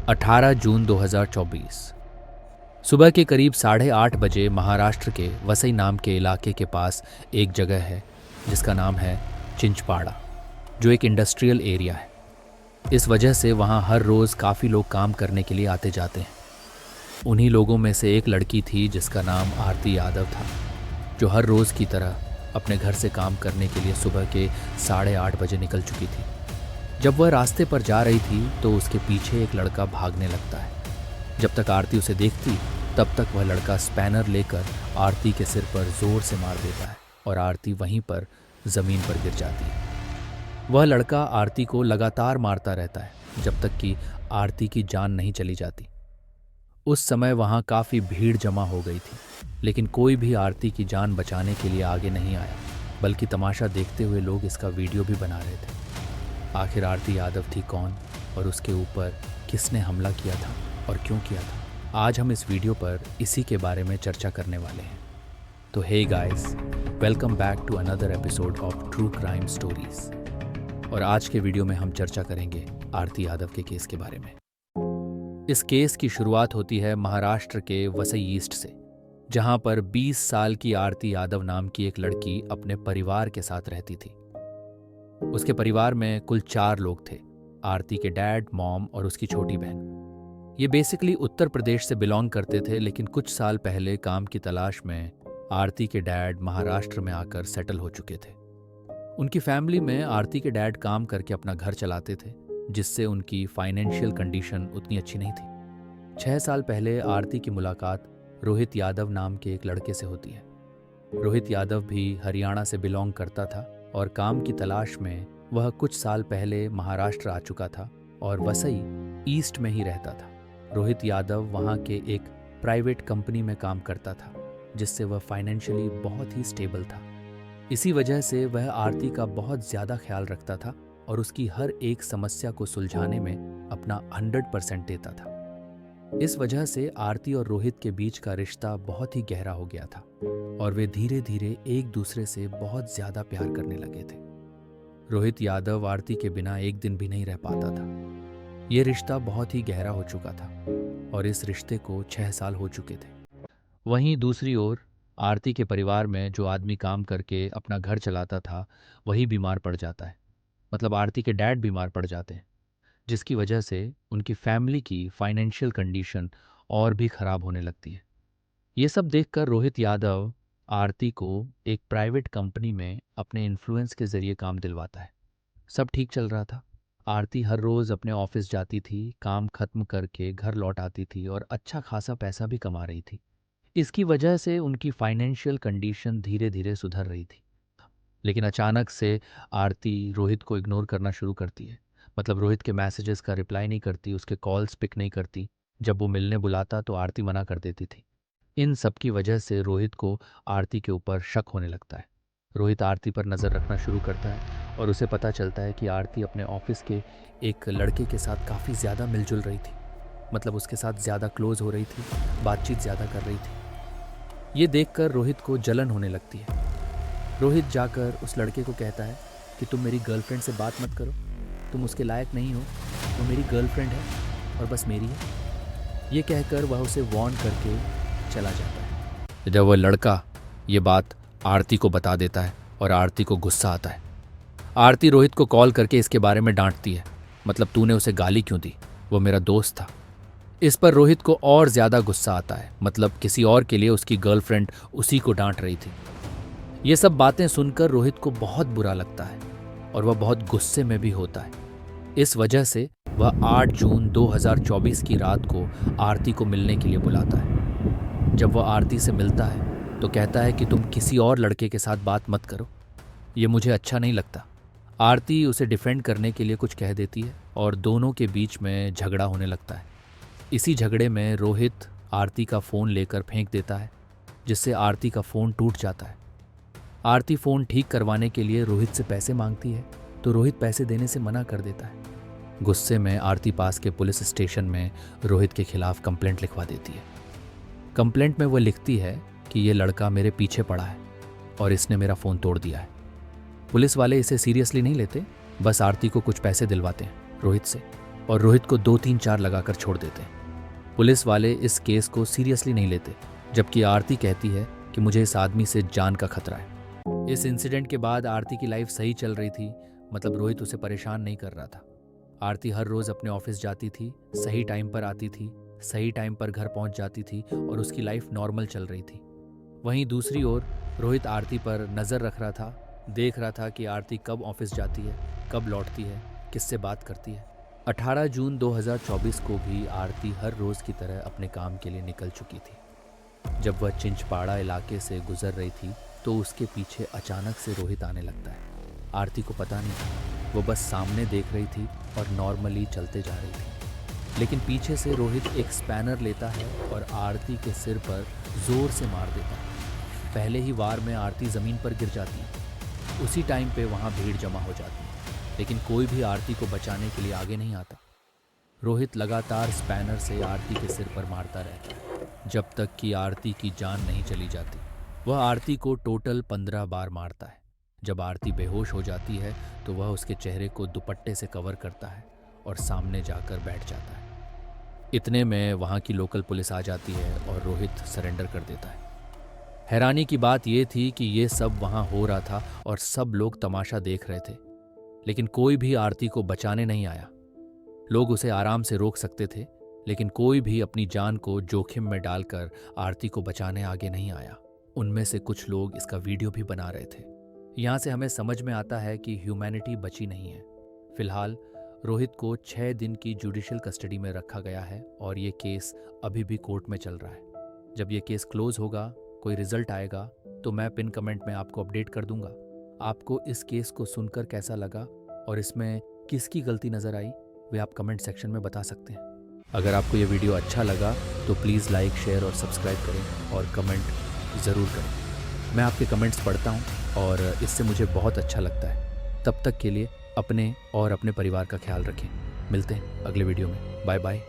18 जून 2024 सुबह के करीब 8:30 बजे महाराष्ट्र के वसई नाम के इलाके के पास एक जगह है जिसका नाम है चिंचपाड़ा, जो एक इंडस्ट्रियल एरिया है। इस वजह से वहाँ हर रोज़ काफ़ी लोग काम करने के लिए आते जाते हैं। उन्हीं लोगों में से एक लड़की थी जिसका नाम आरती यादव था, जो हर रोज़ की तरह अपने घर से काम करने के लिए सुबह के 8:30 बजे निकल चुकी थी। जब वह रास्ते पर जा रही थी तो उसके पीछे एक लड़का भागने लगता है। जब तक आरती उसे देखती तब तक वह लड़का स्पैनर लेकर आरती के सिर पर जोर से मार देता है और आरती वहीं पर ज़मीन पर गिर जाती है। वह लड़का आरती को लगातार मारता रहता है जब तक कि आरती की जान नहीं चली जाती। उस समय वहाँ काफ़ी भीड़ जमा हो गई थी, लेकिन कोई भी आरती की जान बचाने के लिए आगे नहीं आया, बल्कि तमाशा देखते हुए लोग इसका वीडियो भी बना रहे थे। आखिर आरती यादव थी कौन और उसके ऊपर किसने हमला किया था और क्यों किया था? आज हम इस वीडियो पर इसी के बारे में चर्चा करने वाले हैं। तो hey guys, welcome back to another episode of true crime stories. और आज के वीडियो में हम चर्चा करेंगे आरती यादव के केस के बारे में। इस केस की शुरुआत होती है महाराष्ट्र के वसई ईस्ट से, जहां पर 20 साल की आरती यादव नाम की एक लड़की अपने परिवार के साथ रहती थी। उसके परिवार में कुल 4 लोग थे: आरती के डैड, मॉम और उसकी छोटी बहन। ये बेसिकली उत्तर प्रदेश से बिलोंग करते थे, लेकिन कुछ साल पहले काम की तलाश में आरती के डैड महाराष्ट्र में आकर सेटल हो चुके थे। उनकी फैमिली में आरती के डैड काम करके अपना घर चलाते थे, जिससे उनकी फाइनेंशियल कंडीशन उतनी अच्छी नहीं थी। 6 साल पहले आरती की मुलाकात रोहित यादव नाम के एक लड़के से होती है। रोहित यादव भी हरियाणा से बिलोंग करता था और काम की तलाश में वह कुछ साल पहले महाराष्ट्र आ चुका था और वसई ईस्ट में ही रहता था। रोहित यादव वहाँ के एक प्राइवेट कंपनी में काम करता था, जिससे वह फाइनेंशियली बहुत ही स्टेबल था। इसी वजह से वह आरती का बहुत ज़्यादा ख्याल रखता था और उसकी हर एक समस्या को सुलझाने में अपना 100% देता था। इस वजह से आरती और रोहित के बीच का रिश्ता बहुत ही गहरा हो गया था और वे धीरे धीरे एक दूसरे से बहुत ज़्यादा प्यार करने लगे थे। रोहित यादव आरती के बिना एक दिन भी नहीं रह पाता था। ये रिश्ता बहुत ही गहरा हो चुका था और इस रिश्ते को 6 साल हो चुके थे। वहीं दूसरी ओर आरती के परिवार में जो आदमी काम करके अपना घर चलाता था, वही बीमार पड़ जाता है। मतलब आरती के डैड बीमार पड़ जाते हैं, जिसकी वजह से उनकी फैमिली की फाइनेंशियल कंडीशन और भी ख़राब होने लगती है। ये सब देखकर रोहित यादव आरती को एक प्राइवेट कंपनी में अपने इन्फ्लुएंस के ज़रिए काम दिलवाता है। सब ठीक चल रहा था। आरती हर रोज़ अपने ऑफिस जाती थी, काम खत्म करके घर लौट आती थी और अच्छा खासा पैसा भी कमा रही थी। इसकी वजह से उनकी फाइनेंशियल कंडीशन धीरे धीरे सुधर रही थी। लेकिन अचानक से आरती रोहित को इग्नोर करना शुरू करती है। मतलब रोहित के मैसेजेस का रिप्लाई नहीं करती, उसके कॉल्स पिक नहीं करती। जब वो मिलने बुलाता तो आरती मना कर देती थी। इन सब की वजह से रोहित को आरती के ऊपर शक होने लगता है। रोहित आरती पर नज़र रखना शुरू करता है और उसे पता चलता है कि आरती अपने ऑफिस के एक लड़के के साथ काफ़ी ज़्यादा मिलजुल रही थी। मतलब उसके साथ ज़्यादा क्लोज हो रही थी, बातचीत ज़्यादा कर रही थी। ये देखकर रोहित को जलन होने लगती है। रोहित जाकर उस लड़के को कहता है कि तुम मेरी गर्लफ्रेंड से बात मत करो, तुम उसके लायक नहीं हो, वो मेरी गर्लफ्रेंड है और बस मेरी है। ये कहकर वह उसे वार्न करके चला जाता है। जब वह लड़का ये बात आरती को बता देता है और आरती को गुस्सा आता है। आरती रोहित को कॉल करके इसके बारे में डांटती है। मतलब तूने उसे गाली क्यों दी, वो मेरा दोस्त था। इस पर रोहित को और ज़्यादा गुस्सा आता है। मतलब किसी और के लिए उसकी गर्लफ्रेंड उसी को डांट रही थी। ये सब बातें सुनकर रोहित को बहुत बुरा लगता है और वह बहुत गुस्से में भी होता है। इस वजह से वह 8 जून 2024 की रात को आरती को मिलने के लिए बुलाता है। जब वह आरती से मिलता है तो कहता है कि तुम किसी और लड़के के साथ बात मत करो, ये मुझे अच्छा नहीं लगता। आरती उसे डिफेंड करने के लिए कुछ कह देती है और दोनों के बीच में झगड़ा होने लगता है। इसी झगड़े में रोहित आरती का फ़ोन लेकर फेंक देता है, जिससे आरती का फ़ोन टूट जाता है। आरती फ़ोन ठीक करवाने के लिए रोहित से पैसे मांगती है, तो रोहित पैसे देने से मना कर देता है। गुस्से में आरती पास के पुलिस स्टेशन में रोहित के खिलाफ कंप्लेंट लिखवा देती है। कंप्लेंट में वह लिखती है कि ये लड़का मेरे पीछे पड़ा है और इसने मेरा फ़ोन तोड़ दिया है। पुलिस वाले इसे सीरियसली नहीं लेते, बस आरती को कुछ पैसे दिलवाते हैं रोहित से। और रोहित को 2-3-4 लगाकर छोड़ देते हैं। पुलिस वाले इस केस को सीरियसली नहीं लेते, जबकि आरती कहती है कि मुझे इस आदमी से जान का खतरा है। इस इंसिडेंट के बाद आरती की लाइफ सही चल रही थी, मतलब रोहित उसे परेशान नहीं कर रहा था। आरती हर रोज अपने ऑफिस जाती थी, सही टाइम पर आती थी, सही टाइम पर घर पहुंच जाती थी और उसकी लाइफ नॉर्मल चल रही थी। वहीं दूसरी ओर रोहित आरती पर नज़र रख रहा था, देख रहा था कि आरती कब ऑफिस जाती है, कब लौटती है, किससे बात करती है। 18 जून 2024 को भी आरती हर रोज़ की तरह अपने काम के लिए निकल चुकी थी। जब वह चिंचपाड़ा इलाके से गुजर रही थी तो उसके पीछे अचानक से रोहित आने लगता है। आरती को पता नहीं था, वो बस सामने देख रही थी और नॉर्मली चलते जा रही थी। लेकिन पीछे से रोहित एक स्पैनर लेता है और आरती के सिर पर ज़ोर से मार देता है। पहले ही वार में आरती ज़मीन पर गिर जाती है। उसी टाइम पे वहाँ भीड़ जमा हो जाती है, लेकिन कोई भी आरती को बचाने के लिए आगे नहीं आता। रोहित लगातार स्पैनर से आरती के सिर पर मारता रहता है, जब तक कि आरती की जान नहीं चली जाती। वह आरती को टोटल 15 बार मारता है। जब आरती बेहोश हो जाती है तो वह उसके चेहरे को दुपट्टे से कवर करता है और सामने जाकर बैठ जाता है। इतने में वहाँ की लोकल पुलिस आ जाती है और रोहित सरेंडर कर देता है। हैरानी की बात यह थी कि ये सब वहाँ हो रहा था और सब लोग तमाशा देख रहे थे, लेकिन कोई भी आरती को बचाने नहीं आया। लोग उसे आराम से रोक सकते थे, लेकिन कोई भी अपनी जान को जोखिम में डालकर आरती को बचाने आगे नहीं आया। उनमें से कुछ लोग इसका वीडियो भी बना रहे थे। यहाँ से हमें समझ में आता है कि ह्यूमैनिटी बची नहीं है। फिलहाल रोहित को 6 दिन की जुडिशियल कस्टडी में रखा गया है और ये केस अभी भी कोर्ट में चल रहा है। जब ये केस क्लोज होगा, कोई रिजल्ट आएगा, तो मैं पिन कमेंट में आपको अपडेट कर दूंगा। आपको इस केस को सुनकर कैसा लगा और इसमें किसकी गलती नज़र आई, वे आप कमेंट सेक्शन में बता सकते हैं। अगर आपको ये वीडियो अच्छा लगा तो प्लीज़ लाइक, शेयर और सब्सक्राइब करें और कमेंट ज़रूर करें। मैं आपके कमेंट्स पढ़ता हूँ और इससे मुझे बहुत अच्छा लगता है। तब तक के लिए अपने और अपने परिवार का ख्याल रखें। मिलते हैं अगले वीडियो में। Bye bye.